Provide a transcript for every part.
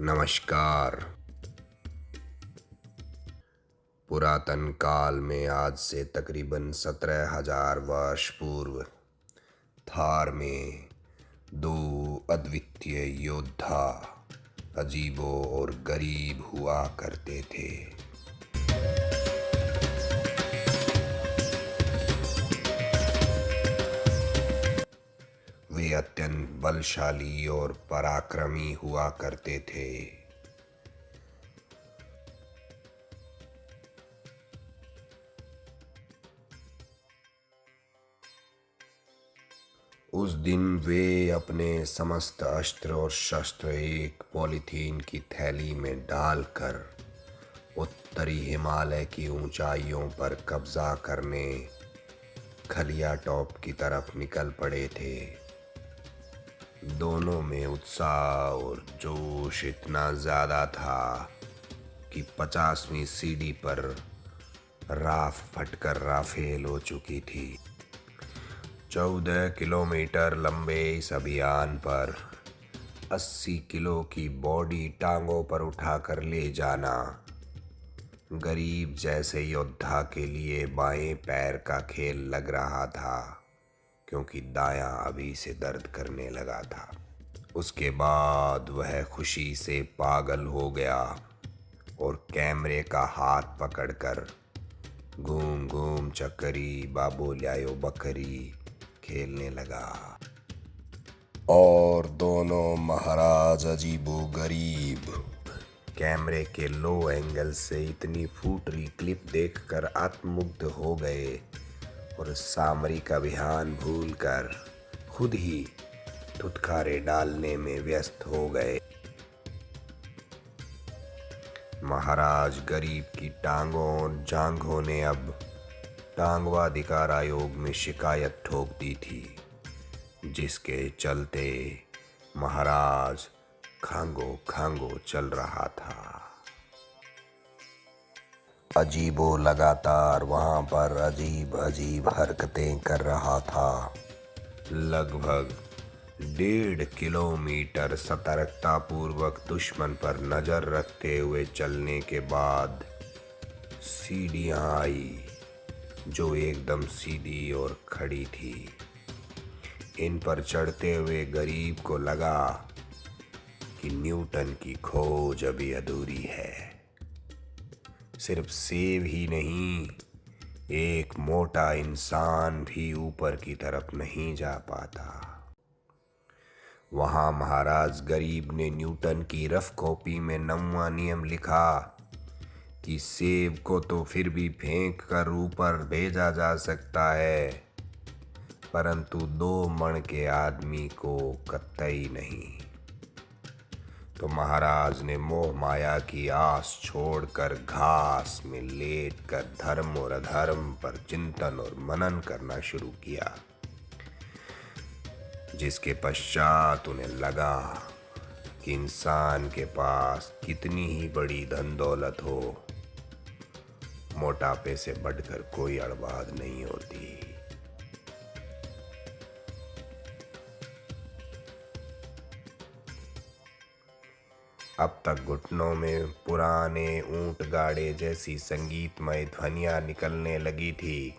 नमस्कार। पुरातन काल में आज से तकरीबन 17,000 वर्ष पूर्व थार में दो अद्वितीय योद्धा अजीबो और गरीब हुआ करते थे। वे अत्यंत बलशाली और पराक्रमी हुआ करते थे। उस दिन वे अपने समस्त अस्त्र और शस्त्र एक पॉलीथीन की थैली में डालकर उत्तरी हिमालय की ऊंचाइयों पर कब्जा करने खलिया टॉप की तरफ निकल पड़े थे। दोनों में उत्साह और जोश इतना ज़्यादा था कि 50वीं सीढ़ी पर राफ फटकर राफेल हो चुकी थी। 14 किलोमीटर लंबे इस अभियान पर 80 किलो की बॉडी टांगों पर उठाकर ले जाना गरीब जैसे योद्धा के लिए बाएं पैर का खेल लग रहा था, क्योंकि दायां अभी से दर्द करने लगा था। उसके बाद वह खुशी से पागल हो गया और कैमरे का हाथ पकड़कर घूम घूम चक्करी बाबू ल्यायो बकरी खेलने लगा। और दोनों महाराज अजीबो गरीब कैमरे के लो एंगल से इतनी फूटरी क्लिप देखकर आत्ममुग्ध हो गए और सामरिक अभियान भूलकर खुद ही धुतकारे डालने में व्यस्त हो गए। महाराज गरीब की टांगों और जांघों ने अब टांगवाधिकार आयोग में शिकायत ठोक दी थी, जिसके चलते महाराज खांगो खांगो चल रहा था। अजीबो लगातार वहां पर अजीब अजीब हरकतें कर रहा था। लगभग 1.5 किलोमीटर सतर्कता पूर्वक दुश्मन पर नजर रखते हुए चलने के बाद सीढ़ियां आई जो एकदम सीधी और खड़ी थी। इन पर चढ़ते हुए गरीब को लगा कि न्यूटन की खोज अभी अधूरी है। सिर्फ सेब ही नहीं, एक मोटा इंसान भी ऊपर की तरफ नहीं जा पाता। वहां महाराज गरीब ने न्यूटन की रफ कॉपी में 9वां नियम लिखा कि सेब को तो फिर भी फेंक कर ऊपर भेजा जा सकता है, परंतु 2 मण के आदमी को कतई नहीं। तो महाराज ने मोह माया की आस छोड़कर घास में लेटकर धर्म और अधर्म पर चिंतन और मनन करना शुरू किया, जिसके पश्चात उन्हें लगा कि इंसान के पास कितनी ही बड़ी धन दौलत हो, मोटापे से बढ़कर कोई अड़बाद नहीं होती। अब तक घुटनों में पुराने ऊंट गाड़े जैसी संगीतमय ध्वनियां निकलने लगी थी।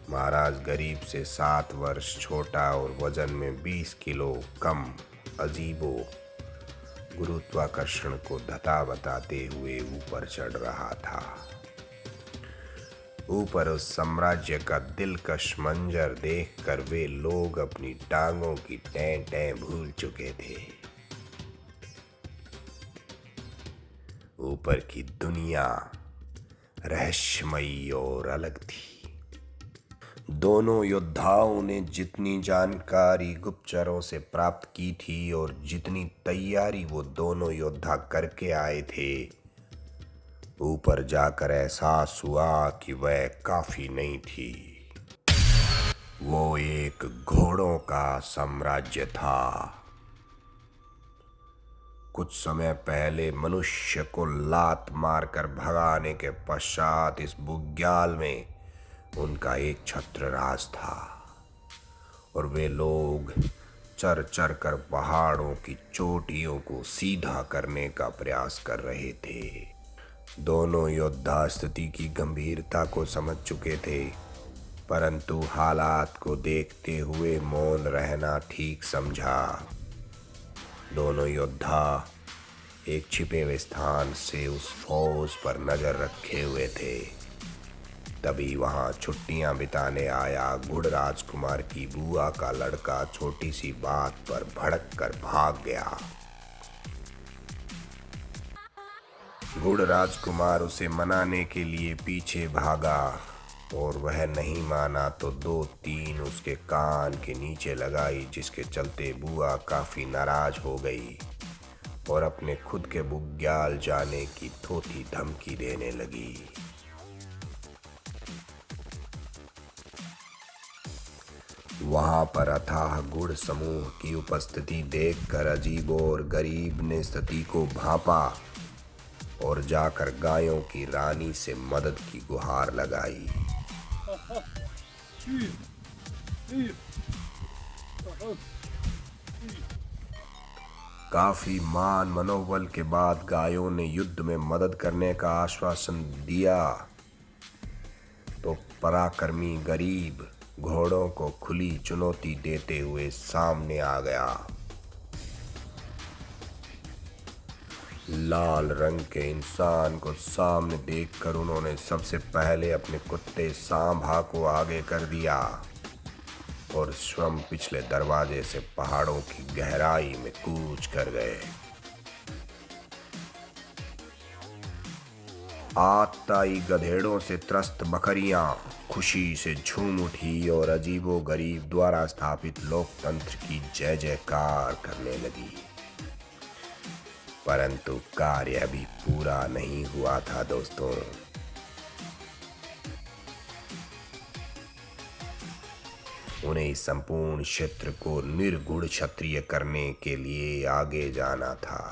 महाराज गरीब से 7 वर्ष छोटा और वजन में 20 किलो कम अजीबो गुरुत्वाकर्षण को धता बताते हुए ऊपर चढ़ रहा था। ऊपर उस साम्राज्य का दिलकश मंजर देखकर वे लोग अपनी टांगों की टैं टैं भूल चुके थे। ऊपर की दुनिया रहस्यमयी और अलग थी। दोनों योद्धाओं ने जितनी जानकारी गुप्तचरों से प्राप्त की थी और जितनी तैयारी वो दोनों योद्धा करके आए थे, ऊपर जाकर एहसास हुआ कि वह काफी नहीं थी। वो एक घोड़ों का साम्राज्य था। कुछ समय पहले मनुष्य को लात मारकर भगाने के पश्चात इस बुग्याल में उनका एक छत्रराज था और वे लोग चर चर कर पहाड़ों की चोटियों को सीधा करने का प्रयास कर रहे थे। दोनों योद्धा स्थिति की गंभीरता को समझ चुके थे, परंतु हालात को देखते हुए मौन रहना ठीक समझा। दोनों योद्धा एक छिपे हुए स्थान से उस फौज पर नजर रखे हुए थे। तभी वहां छुट्टियां बिताने आया गुड़ राजकुमार की बुआ का लड़का छोटी सी बात पर भड़क कर भाग गया। गुड़ राजकुमार उसे मनाने के लिए पीछे भागा और वह नहीं माना तो 2-3 उसके कान के नीचे लगाई, जिसके चलते बुआ काफी नाराज हो गई और अपने खुद के बुग्याल जाने की थोथी धमकी देने लगी। वहां पर अथाह गुड़ समूह की उपस्थिति देखकर अजीबो और गरीब ने स्थिति को भांपा और जाकर गायों की रानी से मदद की गुहार लगाई। काफी मान मनोबल के बाद गायों ने युद्ध में मदद करने का आश्वासन दिया तो पराक्रमी गरीब घोड़ों को खुली चुनौती देते हुए सामने आ गया। लाल रंग के इंसान को सामने देखकर उन्होंने सबसे पहले अपने कुत्ते सांभा को आगे कर दिया और स्वयं पिछले दरवाजे से पहाड़ों की गहराई में कूच कर गए। आतताई गधेड़ों से त्रस्त बकरियां खुशी से झूम उठी और अजीबो गरीब द्वारा स्थापित लोकतंत्र की जय जयकार करने लगी। परंतु कार्य अभी पूरा नहीं हुआ था दोस्तों। उन्हें इस संपूर्ण क्षेत्र को निर्गुण क्षत्रिय करने के लिए आगे जाना था।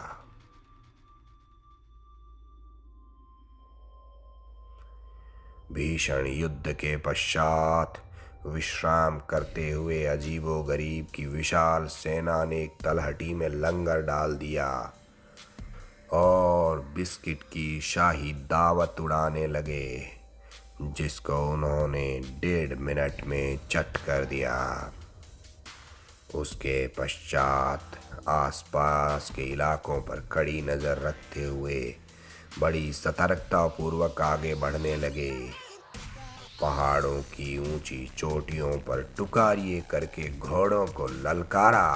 भीषण युद्ध के पश्चात विश्राम करते हुए अजीबो गरीब की विशाल सेना ने एक तलहटी में लंगर डाल दिया और बिस्किट की शाही दावत उड़ाने लगे, जिसको उन्होंने 1.5 मिनट में चट कर दिया। उसके पश्चात आसपास के इलाकों पर कड़ी नजर रखते हुए बड़ी सतर्कता पूर्वक आगे बढ़ने लगे। पहाड़ों की ऊंची चोटियों पर टुकारिये करके घोड़ों को ललकारा,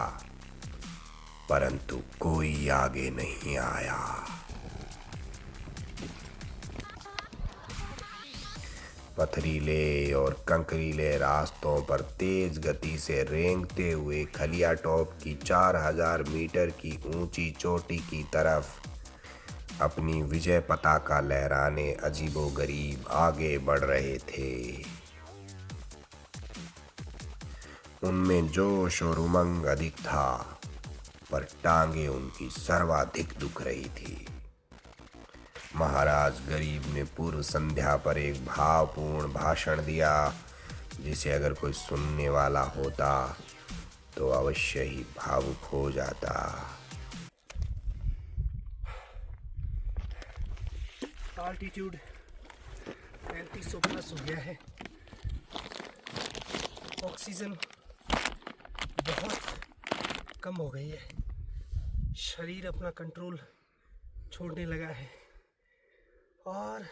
परंतु कोई आगे नहीं आया। पथरीले और कंकरीले रास्तों पर तेज गति से रेंगते हुए खलिया टॉप की 4000 मीटर की ऊंची चोटी की तरफ अपनी विजय पताका लहराने अजीबो गरीब आगे बढ़ रहे थे। उनमें जोश और उमंग अधिक था, पर टांगे उनकी सर्वाधिक दुख रही थी। महाराज गरीब ने पूर्व संध्या पर एक भावपूर्ण भाषण दिया, जिसे अगर कोई सुनने वाला होता तो अवश्य ही भावुक हो जाता। आल्टीट्यूड 3500 प्लस हो गया है। ऑक्सीजन बहुत कम हो गई है। शरीर अपना कंट्रोल छोड़ने लगा है और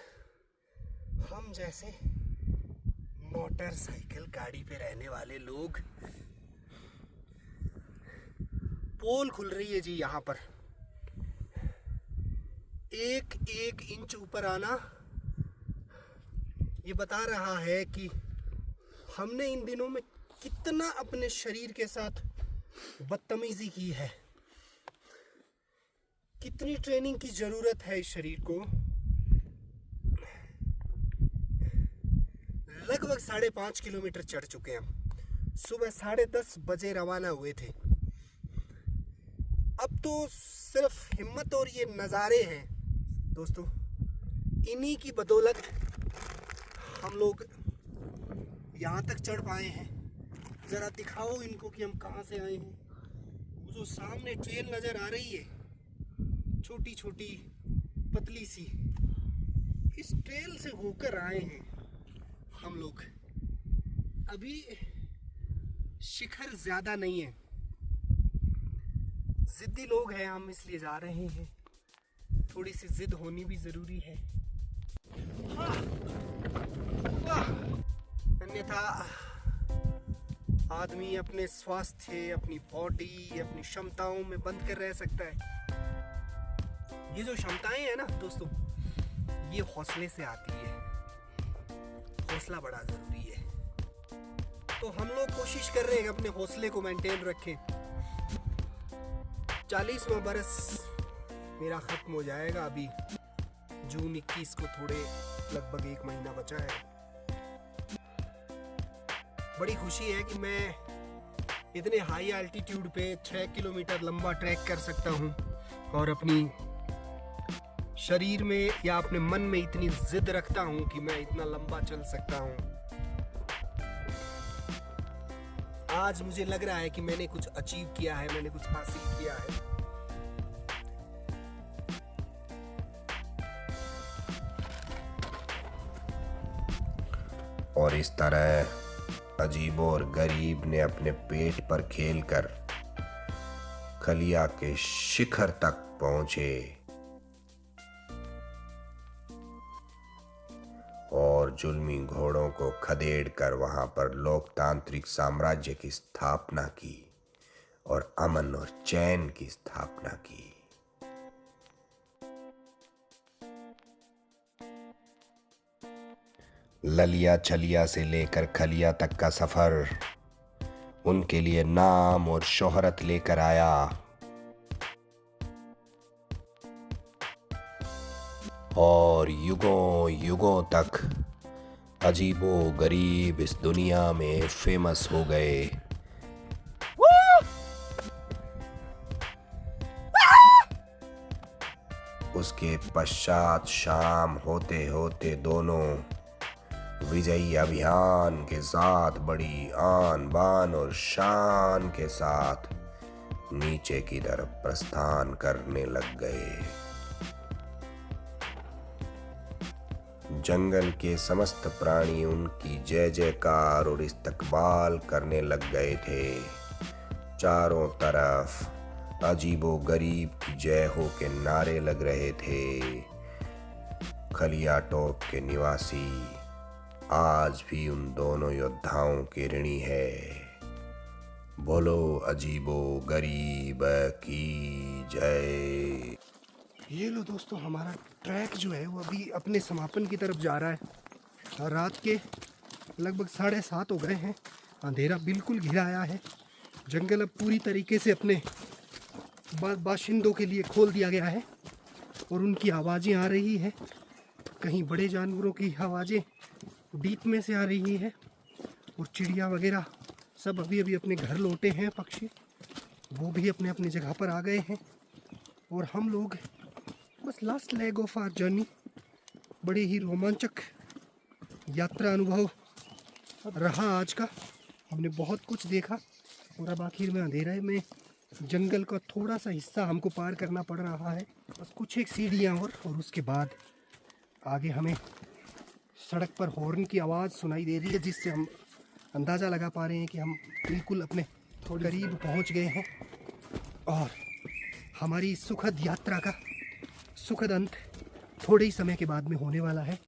हम जैसे मोटरसाइकिल गाड़ी पे रहने वाले लोग, पोल खुल रही है जी। यहाँ पर एक इंच ऊपर आना ये बता रहा है कि हमने इन दिनों में कितना अपने शरीर के साथ बदतमीजी की है, कितनी ट्रेनिंग की जरूरत है इस शरीर को। लगभग 5.5 किलोमीटर चढ़ चुके हैं। सुबह 10:30 बजे रवाना हुए थे। अब तो सिर्फ हिम्मत और ये नज़ारे हैं दोस्तों, इन्हीं की बदौलत हम लोग यहाँ तक चढ़ पाए हैं। ज़रा दिखाओ इनको कि हम कहाँ से आए हैं। जो सामने ट्रेल नजर आ रही है, छोटी छोटी पतली सी, इस ट्रेल से होकर आए हैं हम लोग। अभी शिखर ज्यादा नहीं है, जिद्दी लोग हैं हम, इसलिए जा रहे हैं। थोड़ी सी जिद होनी भी जरूरी है। अन्यथा आदमी अपने स्वास्थ्य, अपनी बॉडी, अपनी क्षमताओं में बंद कर रह सकता है। ये जो क्षमताएं हैं ना दोस्तों, ये हौसले से आती है। हौसला बड़ा जरूरी है। तो हम लोग कोशिश कर रहे हैं कि अपने हौसले को मेंटेन रखें। 40वां बरस मेरा खत्म हो जाएगा अभी जून 21 को, थोड़े लगभग 1 महीना बचा है। बड़ी खुशी है कि मैं इतने हाई एल्टीट्यूड पे 6 किलोमीटर लंबा ट्रैक कर सकता हूँ और अपनी शरीर में या अपने मन में इतनी जिद रखता हूँ कि मैं इतना लंबा चल सकता हूँ। आज मुझे लग रहा है कि मैंने कुछ अचीव किया है, मैंने कुछ हासिल किया है। और इस तरह अजीब और गरीब ने अपने पेट पर खेलकर खलिया के शिखर तक पहुंचे और जुल्मी घोड़ों को खदेड़कर वहां पर लोकतांत्रिक साम्राज्य की स्थापना की और अमन और चैन की स्थापना की। ललिया छलिया से लेकर खलिया तक का सफर उनके लिए नाम और शोहरत लेकर आया। और युगों युगों तक अजीबो गरीब इस दुनिया में फेमस हो गए। उसके पश्चात शाम होते होते दोनों विजयी अभियान के साथ बड़ी आन बान और शान के साथ नीचे की तरफ प्रस्थान करने लग गए। जंगल के समस्त प्राणी उनकी जय जयकार और इस्तकबाल करने लग गए थे। चारों तरफ अजीबो गरीब की जय हो के नारे लग रहे थे। खलिया टॉप के निवासी आज भी उन दोनों योद्धाओं के ऋणी है। बोलो अजीबो गरीब की जय। ये लो दोस्तों, हमारा ट्रैक जो है वो अभी अपने समापन की तरफ जा रहा है। और रात के लगभग 7:30 हो गए हैं। अंधेरा बिल्कुल घिरा आया है। जंगल अब पूरी तरीके से अपने बाशिंदों के लिए खोल दिया गया है और उनकी आवाज़ें आ रही है। कहीं बड़े जानवरों की आवाज़ें डीप में से आ रही है और चिड़िया वगैरह सब अभी अभी अपने घर लौटे हैं। पक्षी वो भी अपने अपनी जगह पर आ गए हैं और हम लोग बस last leg of our journey. बड़े ही रोमांचक यात्रा अनुभव रहा आज का। हमने बहुत कुछ देखा और अब आखिर में अंधेरे में जंगल का थोड़ा सा हिस्सा हमको पार करना पड़ रहा है। बस कुछ एक सीढ़ियाँ और उसके बाद आगे हमें सड़क पर हॉर्न की आवाज़ सुनाई दे रही है, जिससे हम अंदाज़ा लगा पा रहे हैं कि हम बिल्कुल अपने करीब पहुंच गए हैं और हमारी सुखद यात्रा का सुखद अंत थोड़े ही समय के बाद में होने वाला है।